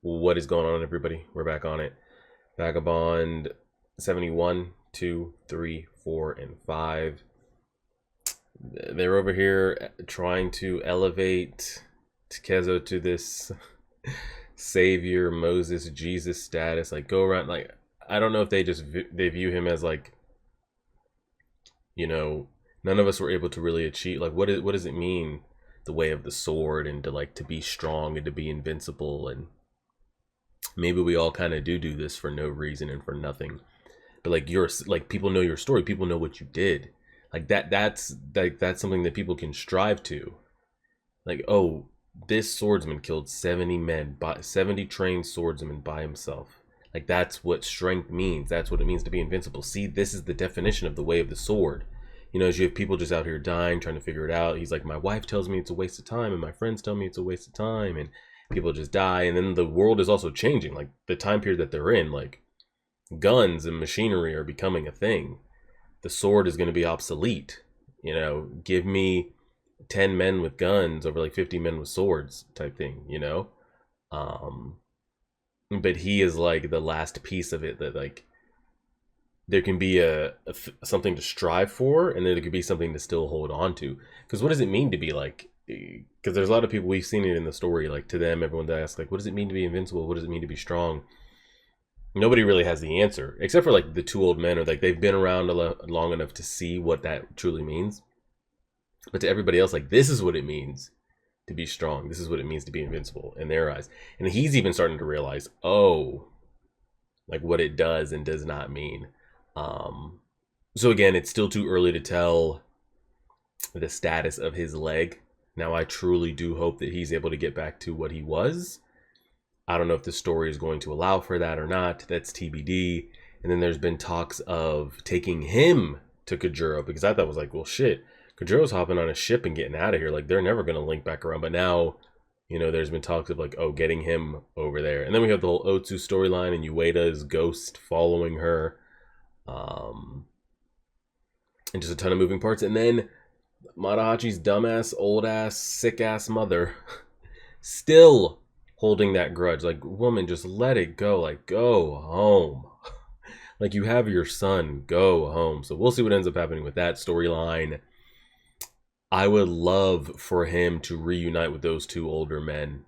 What is going on, everybody? We're back on it. Vagabond 71, 2, 3, 4, and 5. They're over here trying to elevate Takezo to this savior, Moses, Jesus status. Like, go around. Like, I don't know if they view him as like, none of us were able to really achieve. Like, what does it mean, the way of the sword, and to be strong and to be invincible? And maybe we all kind of do this for no reason and for nothing. But like people know your story, people know what you did. Like that's something that people can strive to. Like, oh, this swordsman killed 70 men, 70 trained swordsmen by himself. Like, that's what strength means. That's what it means to be invincible. See, this is the definition of the way of the sword. As you have people just out here dying, trying to figure it out. He's like, my wife tells me it's a waste of time, and my friends tell me it's a waste of time, and people just die. And then the world is also changing. Like, the time period that they're in, like, guns and machinery are becoming a thing. The sword is going to be obsolete. Give me 10 men with guns over like 50 men with swords type thing, but he is like the last piece of it, that like there can be something to strive for, and then there could be something to still hold on to. Because what does it mean to be like, because there's a lot of people, we've seen it in the story, like, to them, everyone asks, like, what does it mean to be invincible? What does it mean to be strong? Nobody really has the answer, except for like the two old men, or like they've been around long enough to see what that truly means. But to everybody else, like, this is what it means to be strong. This is what it means to be invincible in their eyes. And he's even starting to realize, oh, like what it does and does not mean. So again, it's still too early to tell the status of his leg. Now, I truly do hope that he's able to get back to what he was. I don't know if the story is going to allow for that or not. That's TBD. And then there's been talks of taking him to Kajuro, because I thought it was like, well, shit, Kajuro's hopping on a ship and getting out of here. Like, they're never going to link back around. But now, there's been talks of like, oh, getting him over there. And then we have the whole Otsu storyline, and Ueda's ghost following her. And just a ton of moving parts. And then Matahachi's dumbass, old ass, sick ass mother still holding that grudge. Like, woman, just let it go. Like, go home. Like, you have your son, go home. So we'll see what ends up happening with that storyline. I would love for him to reunite with those two older men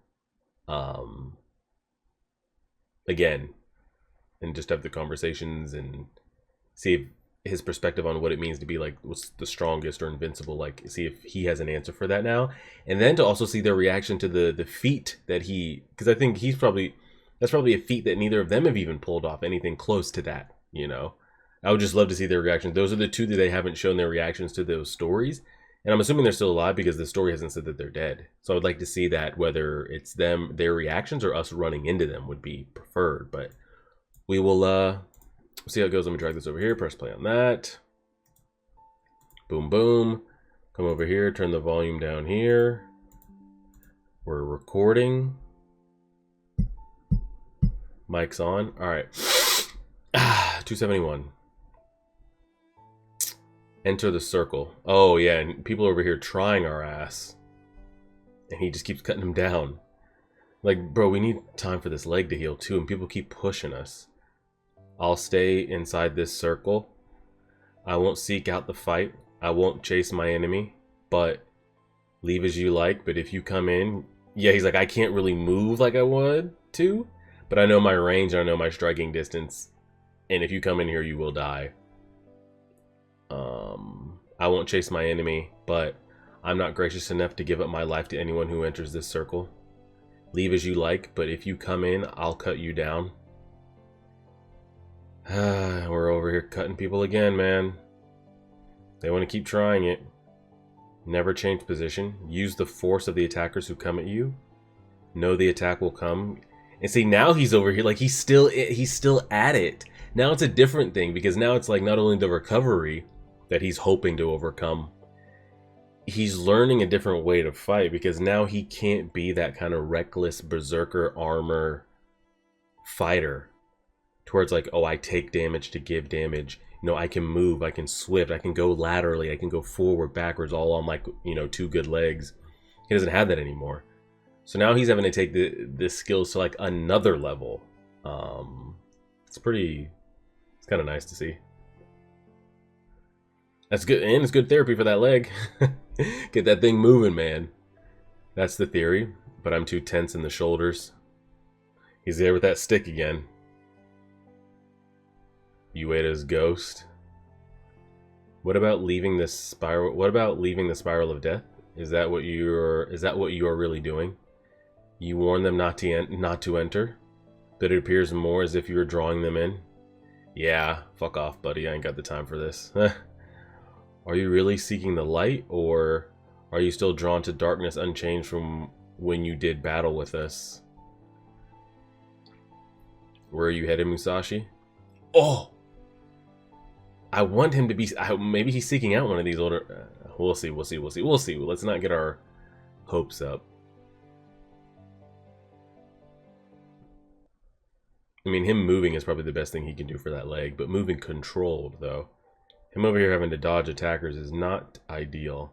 again, and just have the conversations and see if his perspective on what it means to be like, what's the strongest or invincible, like, see if he has an answer for that now. And then to also see their reaction to the feat that because I think that's probably a feat that neither of them have even pulled off anything close to that. I would just love to see their reactions. Those are the two that they haven't shown their reactions to those stories, and I'm assuming they're still alive because the story hasn't said that they're dead. So I would like to see that, whether it's their reactions, or us running into them would be preferred. But we will see how it goes. Let me drag this over here, press play on that. Boom, boom. Come over here, turn the volume down here. We're recording. Mic's on. All right. 271. Enter the circle. Oh, yeah, and people over here trying our ass. And he just keeps cutting them down. Like, bro, we need time for this leg to heal too, and people keep pushing us. I'll stay inside this circle. I won't seek out the fight. I won't chase my enemy. But leave as you like. But if you come in... Yeah, he's like, I can't really move like I would to. But I know my range. I know my striking distance. And if you come in here, you will die. I won't chase my enemy. But I'm not gracious enough to give up my life to anyone who enters this circle. Leave as you like. But if you come in, I'll cut you down. We're over here cutting people again, man. They want to keep trying it. Never change position. Use the force of the attackers who come at you. Know the attack will come. And see, now he's over here, like, he's still at it. Now it's a different thing, because now it's like not only the recovery that he's hoping to overcome, he's learning a different way to fight, because now he can't be that kind of reckless berserker armor fighter towards like, oh, I take damage to give damage. I can move, I can swift, I can go laterally, I can go forward, backwards, all on like, two good legs. He doesn't have that anymore. So now he's having to take the skills to like another level. It's kind of nice to see. That's good, and it's good therapy for that leg. Get that thing moving, man. That's the theory, but I'm too tense in the shoulders. He's there with that stick again. Ueda's ghost. What about leaving this spiral? What about leaving the spiral of death? Is that what you are really doing? You warn them not to enter, but it appears more as if you were drawing them in. Yeah, fuck off, buddy. I ain't got the time for this. Are you really seeking the light, or are you still drawn to darkness unchanged from when you did battle with us? Where are you headed, Musashi? Oh! I want him to be... maybe he's seeking out one of these older... we'll see. Let's not get our hopes up. I mean, him moving is probably the best thing he can do for that leg, but moving controlled, though. Him over here having to dodge attackers is not ideal.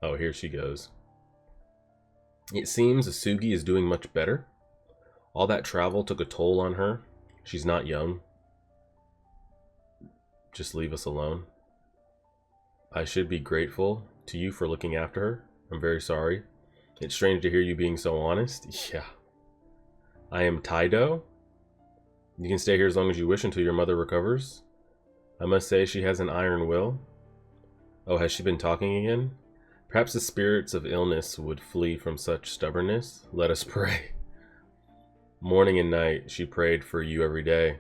Oh, here she goes. It seems Asugi is doing much better. All that travel took a toll on her. She's not young. Just leave us alone. I should be grateful to you for looking after her. I'm very sorry. It's strange to hear you being so honest. Yeah. I am Taido. You can stay here as long as you wish until your mother recovers. I must say she has an iron will. Oh, has she been talking again? Perhaps the spirits of illness would flee from such stubbornness. Let us pray. Morning and night, she prayed for you every day.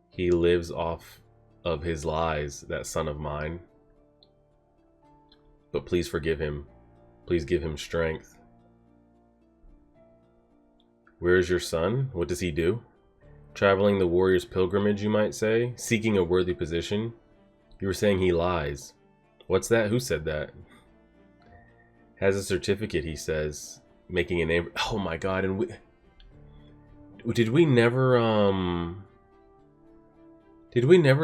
He lives off of his lies, that son of mine. But please forgive him. Please give him strength. Where is your son? What does he do? Traveling the warrior's pilgrimage, you might say? Seeking a worthy position? You were saying he lies. What's that? Who said that? Has a certificate, he says. Making a name. Oh my god, and did we never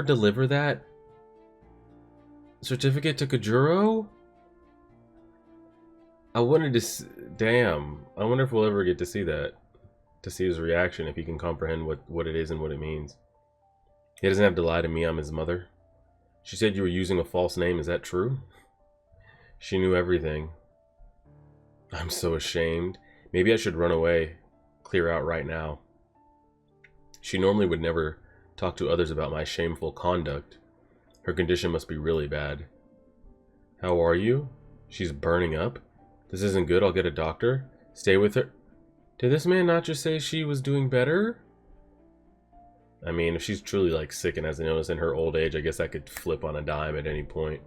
deliver that certificate to Kajuro? I wanted to... Damn. I wonder if we'll ever get to see that. To see his reaction, if he can comprehend what it is and what it means. He doesn't have to lie to me, I'm his mother. She said you were using a false name, is that true? She knew everything. I'm so ashamed. Maybe I should run away. Clear out right now. She normally would never talk to others about my shameful conduct. Her condition must be really bad. How are you? She's burning up. This isn't good, I'll get a doctor. Stay with her. Did this man not just say she was doing better? I mean, if she's truly like sick and has an illness in her old age, I guess I could flip on a dime at any point.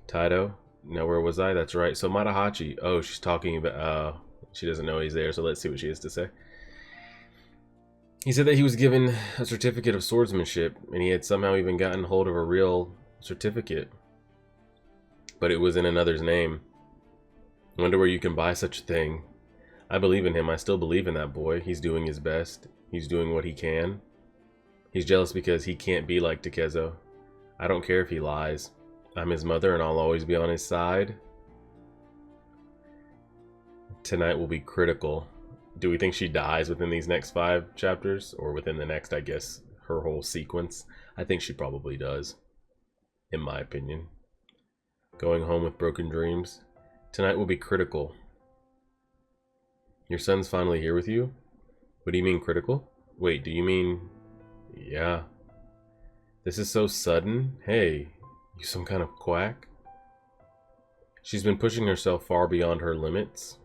Taido? No, where was I? That's right. So Matahachi. Oh, she's talking about... she doesn't know he's there, so let's see what she has to say. He said that he was given a certificate of swordsmanship, and he had somehow even gotten hold of a real certificate. But it was in another's name. I wonder where you can buy such a thing. I believe in him. I still believe in that boy. He's doing his best. He's doing what he can. He's jealous because he can't be like Takezo. I don't care if he lies. I'm his mother and I'll always be on his side. Tonight will be critical. Do we think she dies within these next 5 chapters? Or within the next, I guess, her whole sequence? I think she probably does. In my opinion. Going home with broken dreams. Tonight will be critical. Your son's finally here with you? What do you mean critical? Wait, do you mean... Yeah. This is so sudden. Hey, you some kind of quack? She's been pushing herself far beyond her limits.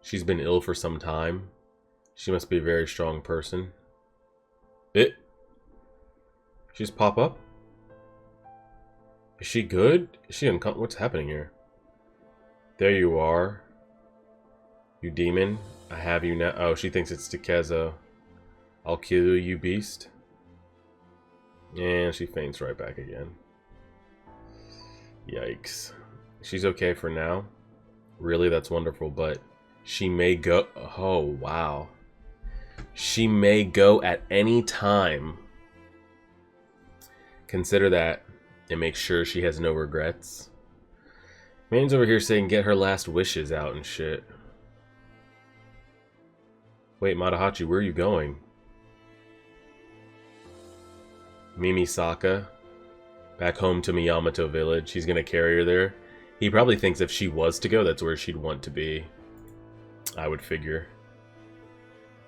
She's been ill for some time. She must be a very strong person. She just pop up? Is she good? Is she uncomfortable? What's happening here? There you are. You demon. I have you now. Oh, she thinks it's Takezo. I'll kill you, beast. And she faints right back again. Yikes. She's okay for now. Really, that's wonderful, but she may go... Oh, wow. She may go at any time. Consider that and make sure she has no regrets. Man's over here saying get her last wishes out and shit. Wait, Matahachi, where are you going? Mimi Saka. Back home to Miyamoto village. He's gonna carry her there. He probably thinks if she was to go, that's where she'd want to be. I would figure.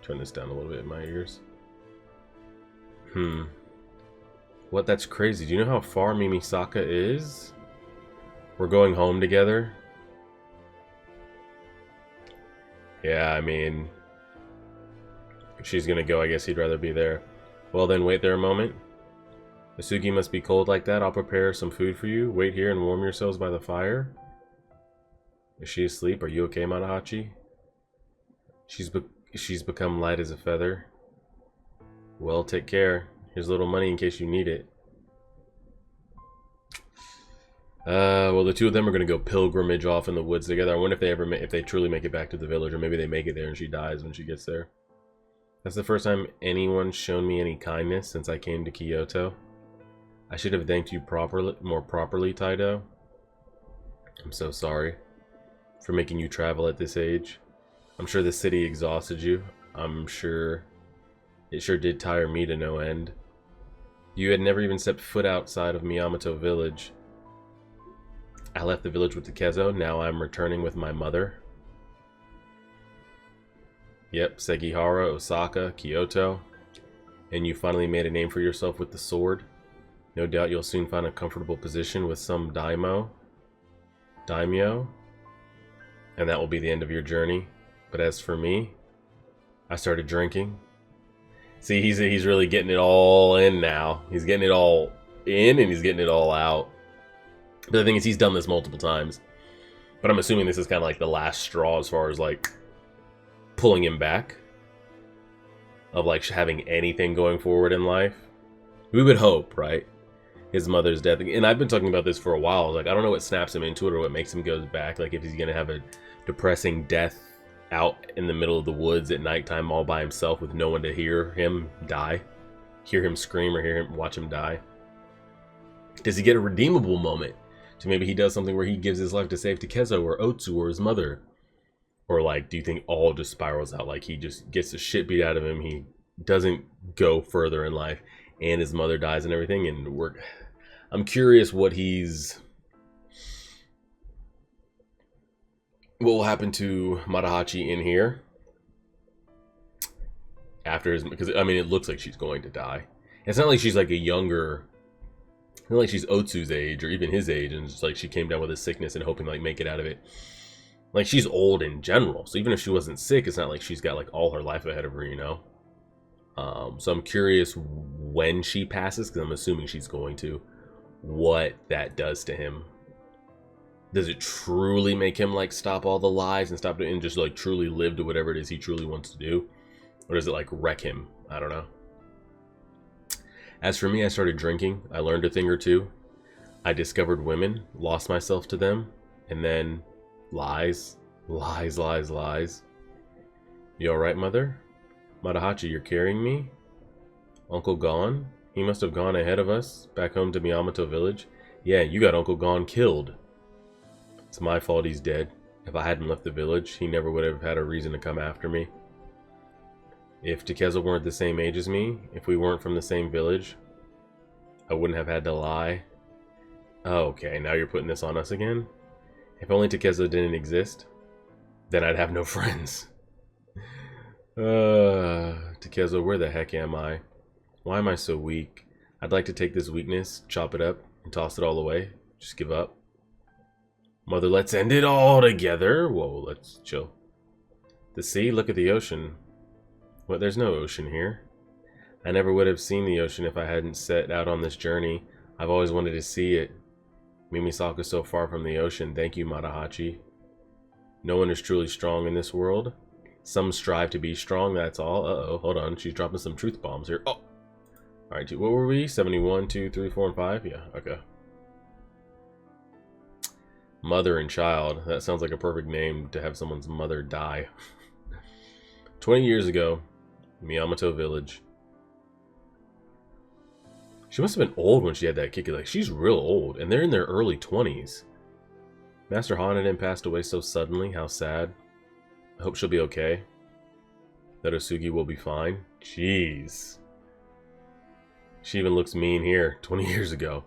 Turn this down a little bit in my ears. What? That's crazy. Do you know how far Mimi Saka is? We're going home together. Yeah, I mean, if she's gonna go, I guess he'd rather be there. Well then, wait there a moment. Masugi must be cold like that. I'll prepare some food for you. Wait here and warm yourselves by the fire. Is she asleep? Are you okay, Matahachi? She's become light as a feather. Well, take care. Here's a little money in case you need it. Well, the two of them are gonna go pilgrimage off in the woods together. I wonder if they truly make it back to the village, or maybe they make it there and she dies when she gets there. That's the first time anyone's shown me any kindness since I came to Kyoto. I should have thanked you more properly, Taido. I'm so sorry for making you travel at this age. I'm sure the city exhausted you. I'm sure it sure did tire me to no end. You had never even stepped foot outside of Miyamoto village. I left the village with Takezo. Now I'm returning with my mother. Yep, Sekihara, Osaka, Kyoto. And you finally made a name for yourself with the sword. No doubt you'll soon find a comfortable position with some daimyo. And that will be the end of your journey. But as for me, I started drinking. See, he's really getting it all in now. He's getting it all in and he's getting it all out. But the thing is, he's done this multiple times. But I'm assuming this is kind of like the last straw as far as like pulling him back. Of like having anything going forward in life. We would hope, right? His mother's death. And I've been talking about this for a while. Like, I don't know what snaps him into it or what makes him go back. Like, if he's going to have a depressing death out in the middle of the woods at nighttime all by himself with no one to hear him die. Hear him scream or watch him die. Does he get a redeemable moment? So maybe he does something where he gives his life to save Takezo or Otsu or his mother. Or like, do you think all just spirals out? Like he just gets the shit beat out of him. He doesn't go further in life. And his mother dies and everything. And I'm curious what will happen to Matahachi in here. After his, because I mean, it looks like she's going to die. It's not like she's like a younger, not like she's Otsu's age or even his age. And it's like she came down with a sickness and hoping to like make it out of it. Like, she's old in general. So even if she wasn't sick, it's not like she's got, like, all her life ahead of her, you know? So I'm curious when she passes, because I'm assuming she's going to, what that does to him. Does it truly make him, like, stop all the lies and just, like, truly live to whatever it is he truly wants to do? Or does it, like, wreck him? I don't know. As for me, I started drinking. I learned a thing or two. I discovered women, lost myself to them, and then... Lies. Lies, lies, lies. You alright, Mother? Matahachi, you're carrying me? Uncle gone? He must have gone ahead of us, back home to Miyamoto village. Yeah, you got Uncle gone killed. It's my fault he's dead. If I hadn't left the village, he never would have had a reason to come after me. If Takezo weren't the same age as me, if we weren't from the same village, I wouldn't have had to lie. Oh, okay, now you're putting this on us again? If only Takezo didn't exist, then I'd have no friends. Takezo, where the heck am I? Why am I so weak? I'd like to take this weakness, chop it up, and toss it all away. Just give up. Mother, let's end it all together. Whoa, let's chill. The sea? Look at the ocean. What? There's no ocean here. I never would have seen the ocean if I hadn't set out on this journey. I've always wanted to see it. Mimisaka's so far from the ocean. Thank you, Matahachi. No one is truly strong in this world. Some strive to be strong, that's all. Uh-oh, hold on. She's dropping some truth bombs here. Oh! Alright, what were we? 71, 2, 3, 4, and 5? Yeah, okay. Mother and child. That sounds like a perfect name to have someone's mother die. 20 years ago, Miyamoto village. She must have been old when she had that kick. Like, she's real old. And they're in their early 20s. Master Hanaden passed away so suddenly. How sad. I hope she'll be okay. That Osugi will be fine. Jeez. She even looks mean here. 20 years ago.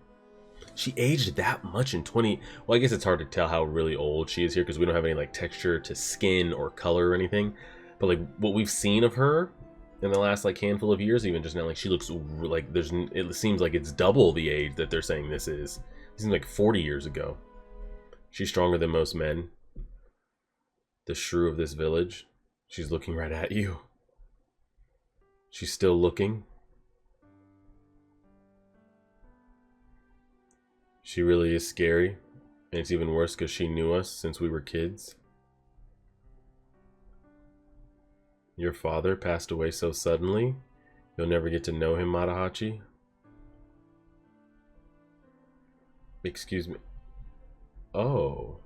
She aged that much in 20... Well, I guess it's hard to tell how really old she is here because we don't have any like texture to skin or color or anything. But like what we've seen of her in the last like handful of years, even just now, like she looks like there's... It seems like it's double the age that they're saying this is. It seems like 40 years ago. She's stronger than most men. The shrew of this village. She's looking right at you. She's still looking. She really is scary. And it's even worse because she knew us since we were kids. Your father passed away so suddenly. You'll never get to know him, Matahachi. Excuse me. Oh.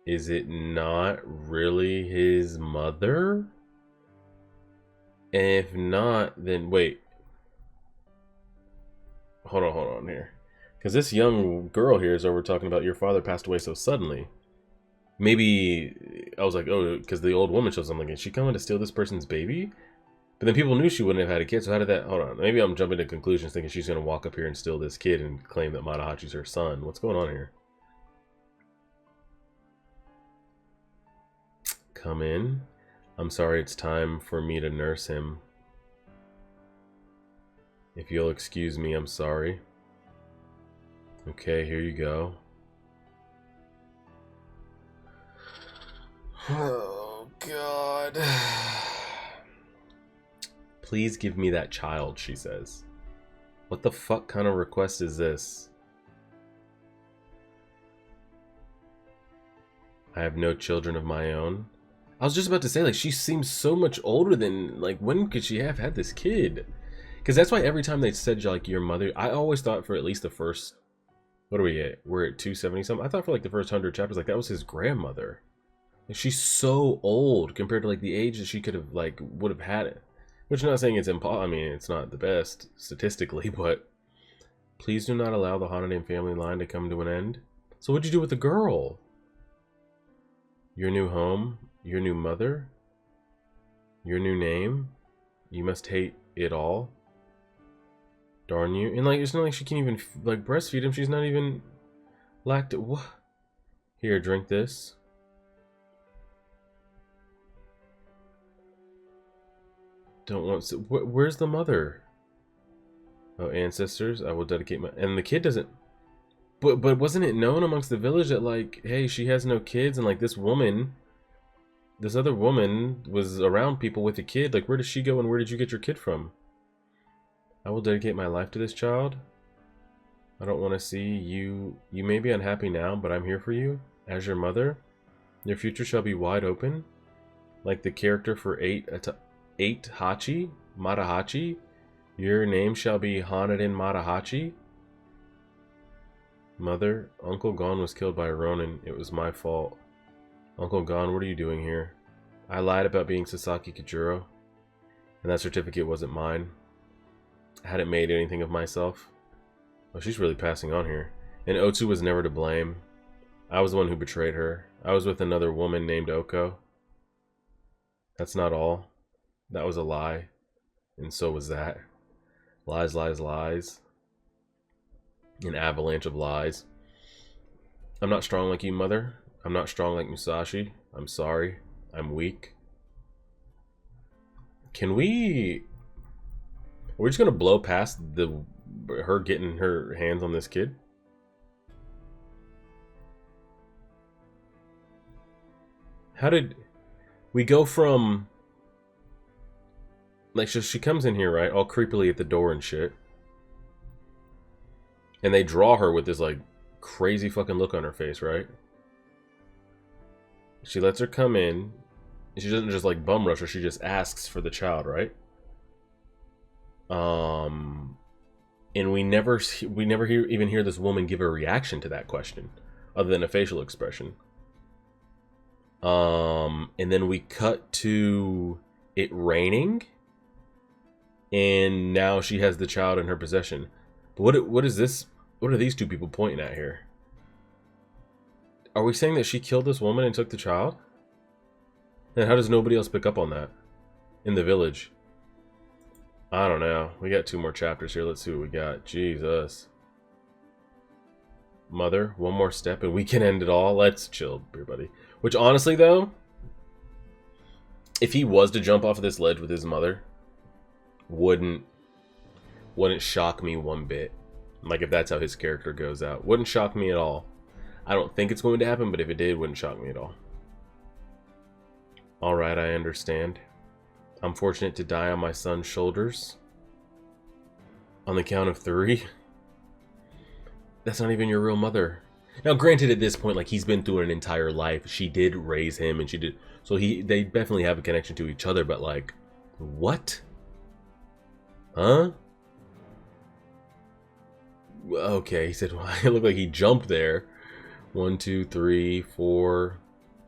Is it not really his mother? And if not, then wait. Hold on here. Because this young girl here is over talking about your father passed away so suddenly. Maybe I was like, oh, because the old woman shows something. Is she coming to steal this person's baby? But then people knew she wouldn't have had a kid. So how did that... Hold on. Maybe I'm jumping to conclusions thinking she's going to walk up here and steal this kid and claim that Matahachi's her son. What's going on here? Come in. I'm sorry, it's time for me to nurse him. If you'll excuse me, I'm sorry. Okay, here you go. Oh, God. Please give me that child, she says. What the fuck kind of request is this? I have no children of my own. I was just about to say, like, she seems so much older than, like, when could she have had this kid? Because that's why every time they said, like, your mother, I always thought for at least the first, what are we at? We're at 270 something. I thought for, like, the first 100 chapters, like, that was his grandmother. Like, she's so old compared to, like, the age that she could have, like, would have had it. Which I'm not saying it's impossible. I mean, it's not the best statistically, but please do not allow the Hanaden family line to come to an end. So what'd you do with the girl? Your new home? Your new mother? Your new name? You must hate it all? Darn you. And like, it's not like she can't even like breastfeed him. She's not even what? Here, drink this. Don't want to. Where's the mother? Oh, ancestors. I will dedicate my. And the kid doesn't. But wasn't it known amongst the village that like, hey, she has no kids, and like this woman, this other woman was around people with a kid. Like, where does she go, and where did you get your kid from? I will dedicate my life to this child. I don't want to see you. You may be unhappy now, but I'm here for you as your mother. Your future shall be wide open, like the character for eight Hachi, Matahachi. Your name shall be Hanaden Matahachi. Mother, Uncle Gon was killed by a Ronin. It was my fault. Uncle Gon, what are you doing here? I lied about being Sasaki Kajuro, and that certificate wasn't mine. I hadn't made anything of myself. Oh, she's really passing on here. And Otsu was never to blame. I was the one who betrayed her. I was with another woman named Oko. That's not all. That was a lie. And so was that. Lies, lies, lies. An avalanche of lies. I'm not strong like you, Mother. I'm not strong like Musashi. I'm sorry. I'm weak. Can we... Are we just gonna blow past her getting her hands on this kid? How did we go from... Like, so she comes in here, right? All creepily at the door and shit. And they draw her with this, like, crazy fucking look on her face, right? She lets her come in. And she doesn't just, like, bum rush her. She just asks for the child, right? And we never even hear this woman give a reaction to that question. Other than a facial expression. And then we cut to it raining. And now she has the child in her possession. But what is this? What are these two people pointing at here? Are we saying that she killed this woman and took the child? And how does nobody else pick up on that in the village? I don't know. We got 2 more chapters here. Let's see what we got. Jesus. Mother, one more step and we can end it all. Let's chill, everybody. Which honestly though, if he was to jump off of this ledge with his mother, wouldn't shock me one bit. Like if that's how his character goes out. Wouldn't shock me at all. I don't think it's going to happen, but if it did, it wouldn't shock me at all. Alright, I understand. I'm fortunate to die on my son's shoulders. On the count of 3. That's not even your real mother. Now, granted, at this point, like, he's been through an entire life. She did raise him, and she did... So they definitely have a connection to each other, but, like, what? Huh? Okay, he said, well, it looked like he jumped there. 1, 2, 3, 4...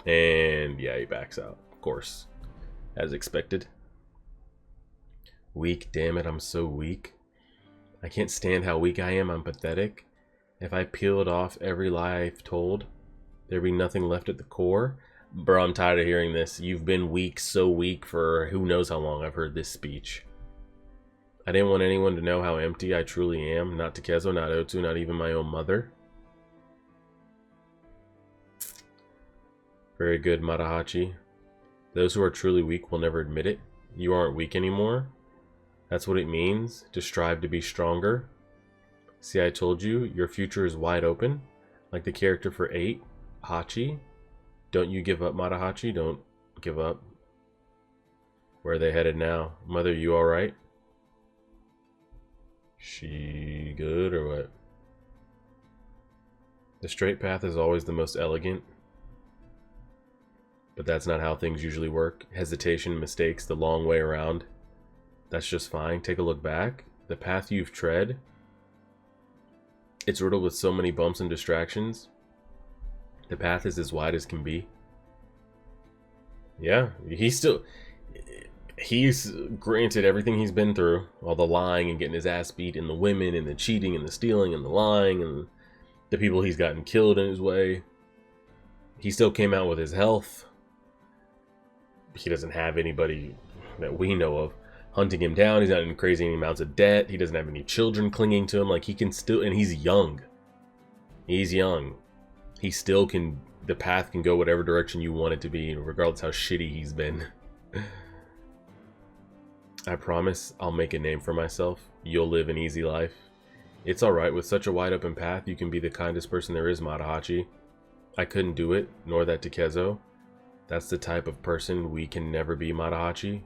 And, yeah, he backs out. Of course. As expected. Weak, damn it, I'm so weak. I can't stand how weak I am, I'm pathetic. If I peeled off every lie I've told, there'd be nothing left at the core. Bro, I'm tired of hearing this. You've been weak, so weak for who knows how long I've heard this speech. I didn't want anyone to know how empty I truly am. Not Takezo, not Otsu, not even my own mother. Very good, Matahachi. Those who are truly weak will never admit it. You aren't weak anymore. That's what it means, to strive to be stronger. See, I told you, your future is wide open. Like the character for 8, Hachi. Don't you give up, Matahachi. Don't give up. Where are they headed now? Mother, you alright? She good or what? The straight path is always the most elegant. But that's not how things usually work. Hesitation, mistakes, the long way around. That's just fine. Take a look back. The path you've tread, it's riddled with so many bumps and distractions. The path is as wide as can be. Yeah, he's granted everything he's been through, all the lying and getting his ass beat, and the women and the cheating and the stealing and the lying and the people he's gotten killed in his way. He still came out with his health. He doesn't have anybody that we know of hunting him down. He's not in crazy amounts of debt. He doesn't have any children clinging to him. Like, he can still, and he's young. He's young. He still can, the path can go whatever direction you want it to be, regardless how shitty he's been. I promise I'll make a name for myself. You'll live an easy life. It's alright, with such a wide open path, you can be the kindest person there is, Matahachi. I couldn't do it, nor that Takezo. That's the type of person we can never be, Matahachi.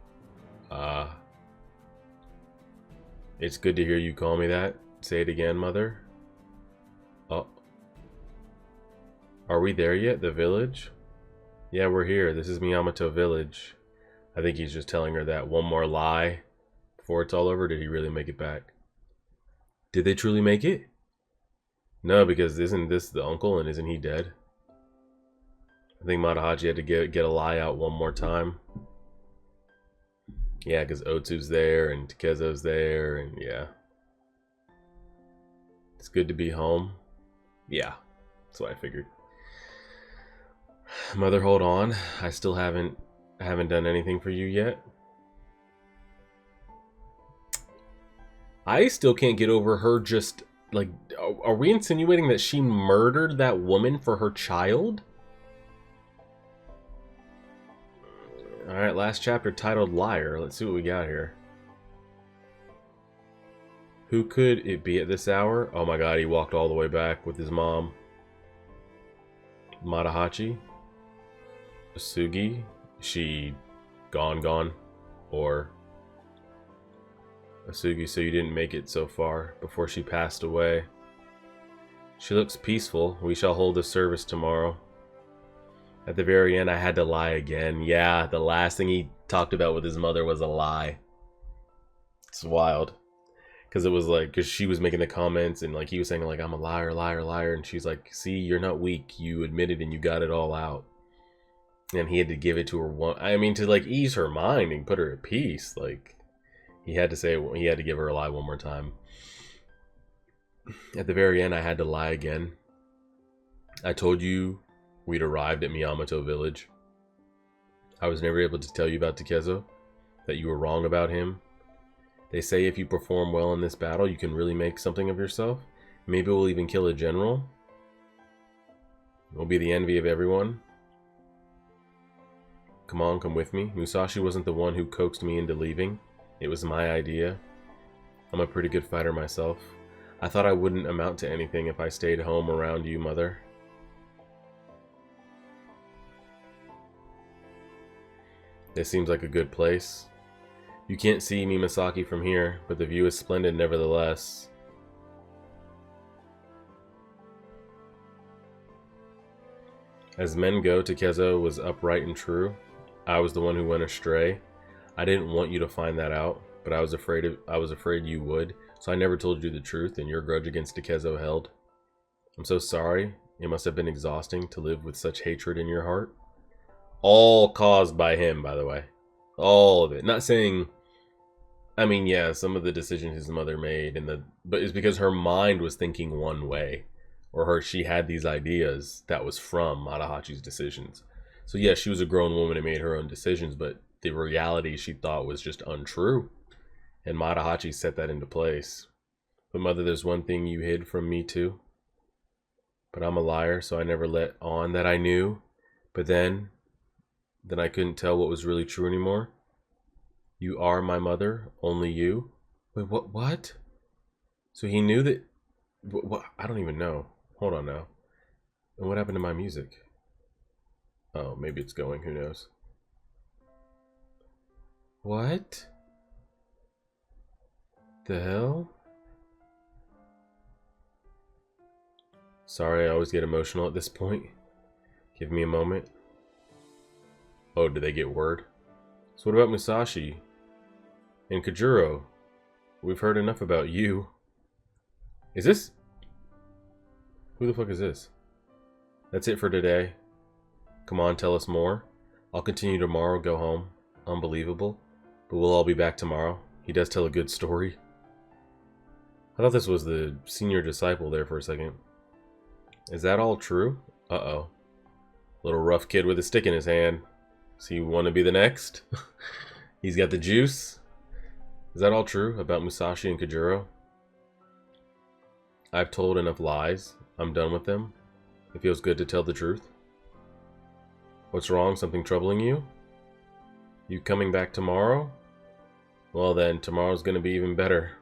It's good to hear you call me that. Say it again, Mother. Oh. Are we there yet? The village? Yeah, we're here. This is Miyamoto Village. I think he's just telling her that one more lie before it's all over. Did he really make it back? Did they truly make it? No, because isn't this the uncle and isn't he dead? I think Matahachi had to get a lie out one more time. Yeah, because Otsu's there and Takezo's there, and yeah. It's good to be home. Yeah, that's what I figured. Mother, hold on. I still haven't done anything for you yet. I still can't get over her just, like, are we insinuating that she murdered that woman for her child? Alright, last chapter titled Liar. Let's see what we got here. Who could it be at this hour? Oh my god, he walked all the way back with his mom. Matahachi? Sugi? She gone? Or Asugi, so you didn't make it so far before she passed away. She looks peaceful. We shall hold a service tomorrow. At the very end, I had to lie again. Yeah, the last thing he talked about with his mother was a lie. It's wild. Because it was like, because she was making the comments and like he was saying like, I'm a liar, liar, liar. And she's like, see, you're not weak. You admitted and you got it all out. And he had to give it to her one. I mean, to like ease her mind and put her at peace. Like, he had to give her a lie one more time. At the very end, I had to lie again. I told you we'd arrived at Miyamoto Village. I was never able to tell you about Takezo, that you were wrong about him. They say if you perform well in this battle, you can really make something of yourself. Maybe we'll even kill a general. We'll be the envy of everyone. Come on, come with me. Musashi wasn't the one who coaxed me into leaving. It was my idea. I'm a pretty good fighter myself. I thought I wouldn't amount to anything if I stayed home around you, Mother. This seems like a good place. You can't see Mimasaki from here, but the view is splendid nevertheless. As men go, Takezo was upright and true. I was the one who went astray. I didn't want you to find that out, but I was afraid you would, so I never told you the truth, and your grudge against Takezo held. I'm so sorry. It must have been exhausting to live with such hatred in your heart. All caused by him, by the way. All of it. Not saying, I mean, yeah, some of the decisions his mother made, but it's because her mind was thinking one way, or she had these ideas that was from Matahachi's decisions. So yeah, she was a grown woman and made her own decisions, but the reality she thought was just untrue, and Matahachi set that into place. But Mother, there's one thing you hid from me too. But I'm a liar, so I never let on that I knew. But then I couldn't tell what was really true anymore. You are my mother, only you. Wait, what? So he knew that. What? I don't even know. Hold on now. And what happened to my music? Oh, maybe it's going. Who knows? What? The hell? Sorry, I always get emotional at this point. Give me a moment. Oh, did they get word? So what about Musashi? And Kajuro? We've heard enough about you. Is this? Who the fuck is this? That's it for today. Come on, tell us more. I'll continue tomorrow, go home. Unbelievable. But we'll all be back tomorrow. He does tell a good story. I thought this was the senior disciple there for a second. Is that all true? Uh-oh. Little rough kid with a stick in his hand. So you want to be the next? He's got the juice. Is that all true about Musashi and Kajuro? I've told enough lies. I'm done with them. It feels good to tell the truth. What's wrong? Something troubling you? You coming back tomorrow? Well then, tomorrow's gonna be even better.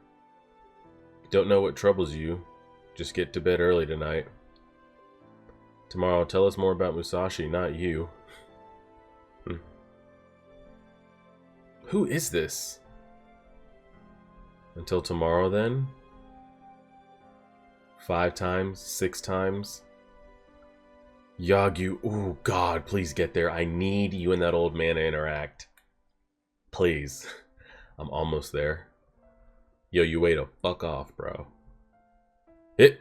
Don't know what troubles you. Just get to bed early tonight. Tomorrow, tell us more about Musashi, not you. Who is this? Until tomorrow, then? 5 times? 6 times? Yagyu, oh god, please get there. I need you and that old man to interact. Please. I'm almost there. Yo, you wait a fuck off, bro. Is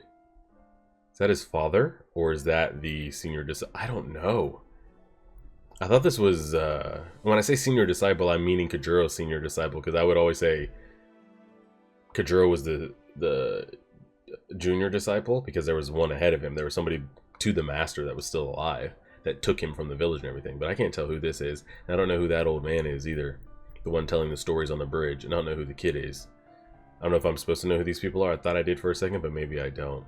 that his father? Or is that the senior disciple? I don't know. I thought this was, when I say senior disciple, I'm meaning Kajuro's senior disciple, because I would always say Kajuro was the junior disciple, because there was one ahead of him. There was somebody to the master that was still alive, that took him from the village and everything, but I can't tell who this is. And I don't know who that old man is either. The one telling the stories on the bridge, and I don't know who the kid is. I don't know if I'm supposed to know who these people are. I thought I did for a second, but maybe I don't.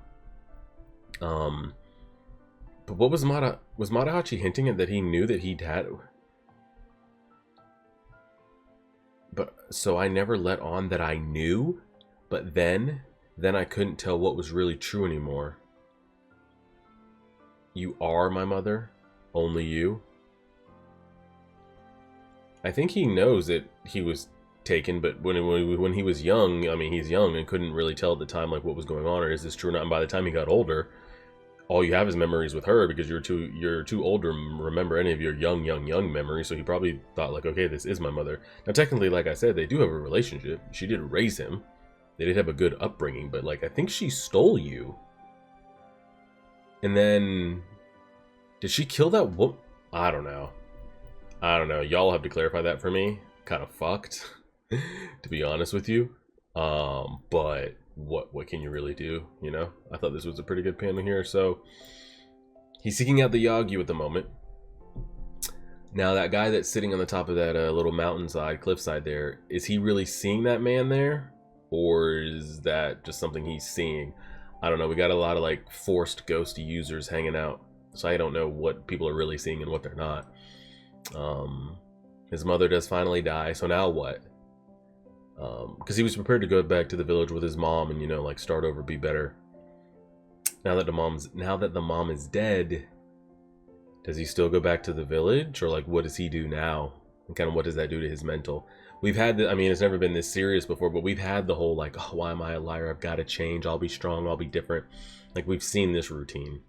But what was Matahachi hinting at that he knew that he'd had? But so I never let on that I knew, but then I couldn't tell what was really true anymore. You are my mother, only you. I think he knows that he was taken, but when he was young, I mean, he's young and couldn't really tell at the time like what was going on, or is this true or not. And by the time he got older, all you have is memories with her, because you're too old to remember any of your young memories. So he probably thought like, okay, this is my mother. Now technically, like I said, they do have a relationship. She did raise him. They did have a good upbringing, but like I think she stole you. And then did she kill that woman? I don't know. Y'all have to clarify that for me. Kind of fucked, to be honest with you. But what can you really do, you know? I thought this was a pretty good panel here. So He's seeking out the Yagyu at the moment. Now, that guy that's sitting on the top of that little mountainside, cliffside there, is he really seeing that man there? Or is that just something he's seeing? I don't know. We got a lot of like forced ghost users hanging out. So I don't know what people are really seeing and what they're not. His mother does finally die. So now what? Because he was prepared to go back to the village with his mom and, you know, like start over, be better. Now that the mom is dead, does he still go back to the village, or like what does he do now? And kind of what does that do to his mental? We've had I mean, it's never been this serious before, but we've had the whole like, oh, why am I a liar? I've got to change. I'll be strong. I'll be different. Like, we've seen this routine.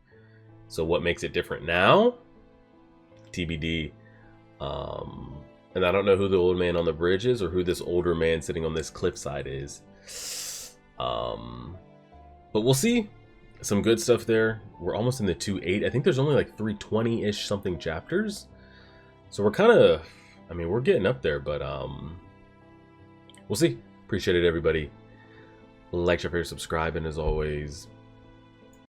So what makes it different now? TBD. And I don't know who the old man on the bridge is, or who this older man sitting on this cliffside is. But we'll see. Some good stuff there. We're almost in the 2.8. I think there's only like 320-ish something chapters. So we're kind of, I mean, we're getting up there, but we'll see. Appreciate it, everybody. Like, share, subscribe, and as always,